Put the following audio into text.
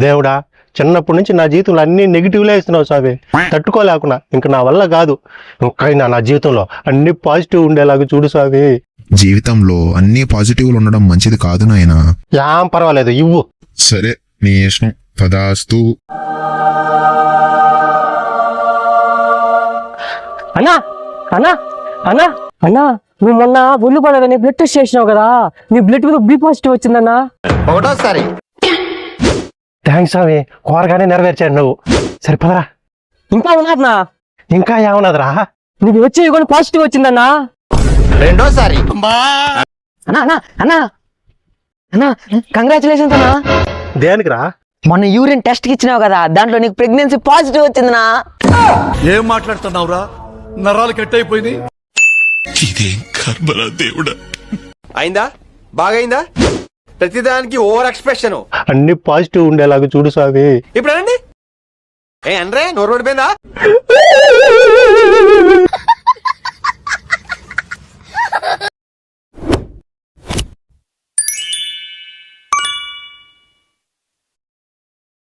దేవుడా, చిన్నప్పటి నుంచి నా జీవితంలో అన్ని నెగిటివ్లే ఇస్తున్నావు స్వామి. తట్టుకోలేకున్నా ఇంక నా వల్ల కాదు. ఇంకైనా నా జీవితంలో అన్ని పాజిటివ్ ఉండేలాగా చూడు స్వామి. జీవితంలో అన్ని పాజిటివ్లు ఉండడం మంచిది కాదు నాయనా. ఏం పర్వాలేదు, ఇవ్వు. సరే నీ ఇష్టం. తదాస్తు. అన్నా అన్నా అన్నా అన్నా నువ్వు మొన్న ఒళ్ళు పడగానే బ్లడ్ టెస్ట్ చేసినావు కదా, నీ బ్లడ్ మీద బి పాజిటివ్ వచ్చిందన్నా. ఒకటోసారి థ్యాంక్స్ స్వామి, కోరగానే నెరవేర్చాడు నువ్వు. సరిపదరా. ఇంకా ఉన్నారన్నా, ఇంకా ఏమన్నదిరా? నీకు వచ్చి కూడా పాజిటివ్ వచ్చిందన్నా. రెండోసారి. అన్నా అన్నా అన్నా అన్నా కంగ్రాచులేషన్స్ అన్నా. దేనికిరా? మొన్న యూరిన్ టెస్ట్ కి ఇచ్చినావు కదా, దాంట్లో నీకు ప్రెగ్నెన్సీ పాజిటివ్ వచ్చిందన్నా. ఏం మాట్లాడుతున్నావురా? నరాలు కట్ అయిపోయింది. ఇదేం కర్మరా దేవుడా. అయిందా? బాగైందా? ప్రతిదానికి ఓవర్ ఎక్స్ప్రెషన్. అన్ని పాజిటివ్ ఉండేలాగా చూడు స్వామి. ఇప్పుడు అనండి. ఏ అనరే, నోరు పడిపోయిందా?